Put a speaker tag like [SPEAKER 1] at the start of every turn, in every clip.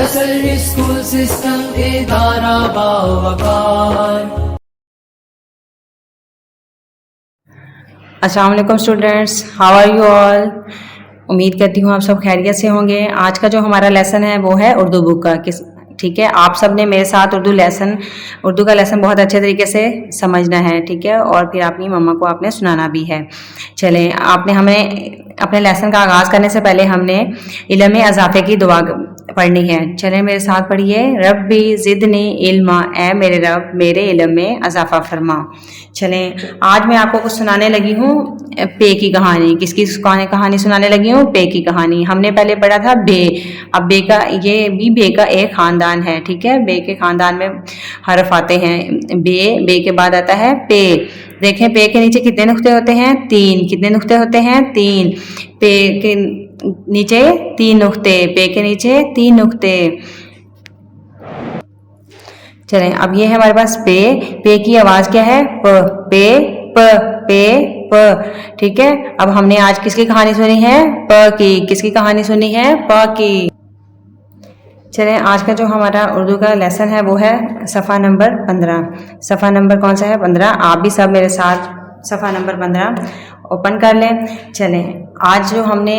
[SPEAKER 1] SLV School System इदारा बावकार।
[SPEAKER 2] अस्सलाम वालेकुम students, how are you all. उम्मीद करती हूँ आप सब खैरियत से होंगे। आज का जो हमारा लेसन है वो है उर्दू बुक का। ठीक है, आप सब ने मेरे साथ उर्दू का लेसन बहुत अच्छे तरीके से समझना है। ठीक है, और फिर अपनी मम्मा को आपने सुनाना भी है। चलें, आपने हमें अपने लेसन का आगाज़ करने से पहले हमने इल्म अज़ाफ़े की दुआ पढ़नी है। चलें मेरे साथ पढ़िए। रब्बी ज़िदनी इल्मा, ए मेरे रब मेरे इल्म में अज़ाफ़ा फरमा। चलें, आज मैं आपको कुछ सुनाने लगी हूँ पे की कहानी। किसकी कहानी सुनाने लगी हूँ? पे की कहानी। हमने पहले पढ़ा था बे। अब बे का, ये भी बे का एक ख़ानदान है। ठीक है, बे के ख़ानदान में हरफ आते हैं। बे के बाद आता है पे। देखें पे के नीचे कितने नुक्ते होते हैं? 3। कितने नुक्ते होते हैं? 3। पे के नीचे 3 नुक्ते, पे के नीचे 3 नुक्ते। चलें, अब ये है हमारे पास पे की आवाज़ क्या है? प। पे प पे प। ठीक है, अब हमने आज किसकी कहानी सुनी है? प की। किसकी कहानी सुनी है? प की। चलें, आज का जो हमारा उर्दू का लेसन है वो है सफ़ा नंबर 15। सफ़ा नंबर कौन सा है? 15। आप भी सब मेरे साथ सफ़ा नंबर 15 ओपन कर लें। चलें, आज जो हमने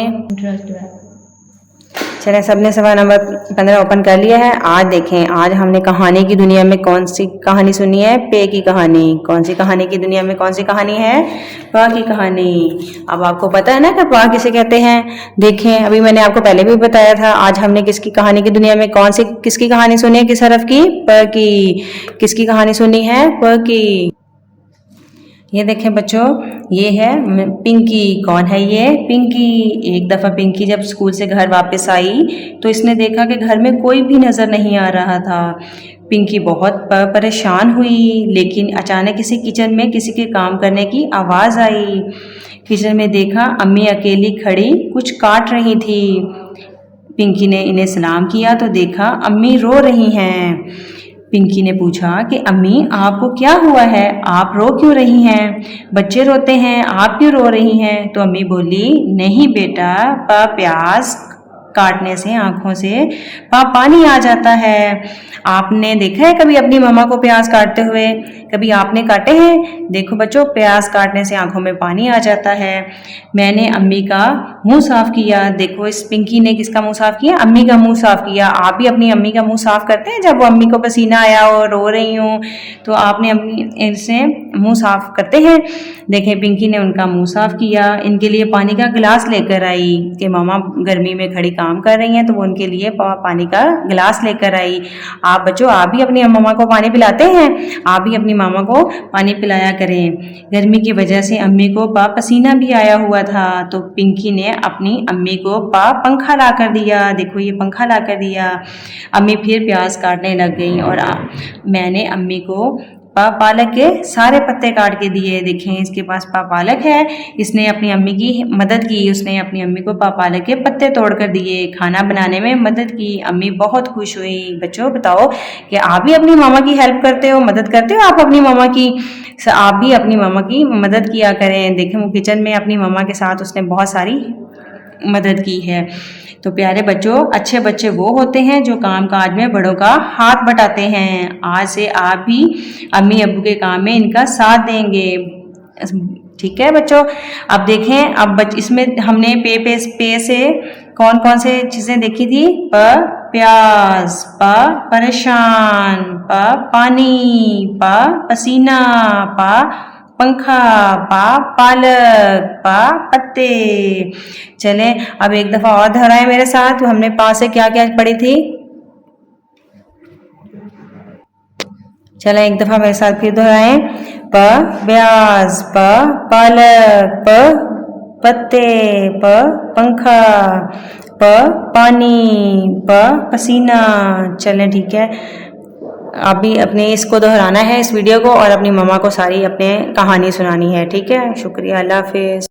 [SPEAKER 2] सबने सफ़ा नंबर 15 ओपन कर लिया है। आज देखें, आज हमने कहानी की दुनिया में कौन सी कहानी सुनी है? पे की कहानी। कौन सी कहानी की दुनिया में कौन सी कहानी है? प की कहानी। अब आपको पता है ना कि प किसे कहते हैं? देखें, अभी मैंने आपको पहले भी बताया था। आज हमने किसकी कहानी की दुनिया में किसकी कहानी सुनी है? किस हरफ की? प की। किसकी कहानी सुनी है? प की। ये देखें बच्चों, ये है पिंकी। कौन है ये? पिंकी। एक दफ़ा पिंकी जब स्कूल से घर वापस आई तो इसने देखा कि घर में कोई भी नज़र नहीं आ रहा था। पिंकी बहुत परेशान हुई, लेकिन अचानक किसी किचन में किसी के काम करने की आवाज़ आई। किचन में देखा अम्मी अकेली खड़ी कुछ काट रही थी। पिंकी ने इन्हें सलाम किया तो देखा अम्मी रो रही हैं। पिंकी ने पूछा कि अम्मी आपको क्या हुआ है? आप रो क्यों रही हैं? बच्चे रोते हैं, आप क्यों रो रही हैं? तो अम्मी बोली, नहीं बेटा, प्यास काटने से आँखों से पानी आ जाता है। आपने देखा है कभी अपनी मम्मा को प्यास काटते हुए? कभी आपने काटे हैं? देखो बच्चों, प्यास काटने से आँखों में पानी आ जाता है। मैंने अम्मी का मुंह साफ़ किया। देखो, इस पिंकी ने किसका मुंह साफ़ किया? अम्मी का मुंह साफ़ किया। आप भी अपनी अम्मी का मुंह साफ़ करते हैं? जब वो अम्मी को पसीना आया और रो रही हूँ तो आपने अपनी इनसे मुंह साफ़ करते हैं? देखें, पिंकी ने उनका मुंह साफ़ किया। इनके लिए पानी का गिलास लेकर आई कि मामा गर्मी में खड़ी काम कर रही हैं, तो वो उनके लिए पानी का गिलास लेकर आई। आप बच्चों, आप भी अपनी मम्मा को पानी पिलाते हैं? आप भी अपनी मामा को पानी पिलाया करें। गर्मी की वजह से अम्मी को पसीना भी आया हुआ था, तो पिंकी ने अपनी अम्मी को पंखा ला कर दिया। देखो, ये पंखा ला कर दिया। अम्मी फिर प्याज काटने लग गई और मैंने अम्मी को पालक के सारे पत्ते काट के दिए। देखें, इसके पास पालक है, इसने अपनी अम्मी की मदद की। उसने अपनी अम्मी को पालक के पत्ते तोड़ कर दिए, खाना बनाने में मदद की। अम्मी बहुत खुश हुई। बच्चों बताओ कि आप भी अपनी मामा की हेल्प करते हो, मदद करते हो? आप अपनी मामा की, आप भी अपनी मामा की मदद किया करें। देखें, वो किचन में अपनी मामा के साथ उसने बहुत सारी मदद की है। तो प्यारे बच्चों, अच्छे बच्चे वो होते हैं जो काम काज में बड़ों का हाथ बटाते हैं। आज से आप भी अम्मी अब्बू के काम में इनका साथ देंगे। ठीक है बच्चों, अब देखें, अब इसमें हमने पे से कौन कौन से चीज़ें देखी थी? प्यास, परेशान, पानी, पसीना, पंखा, पालक, पत्ते। चलें, अब एक दफ़ा और दोहराएं मेरे साथ। हमने से क्या क्या पढ़ी थी? चलें, एक दफ़ा मेरे साथ फिर दोहराएं। प्याज, पालक, पत्ते, पंखा, पानी, पसीना। चलें, ठीक है, अभी अपने इसको दोहराना है, इस वीडियो को, और अपनी मम्मा को सारी अपने कहानी सुनानी है। ठीक है, शुक्रिया, अल्लाह हाफिज़।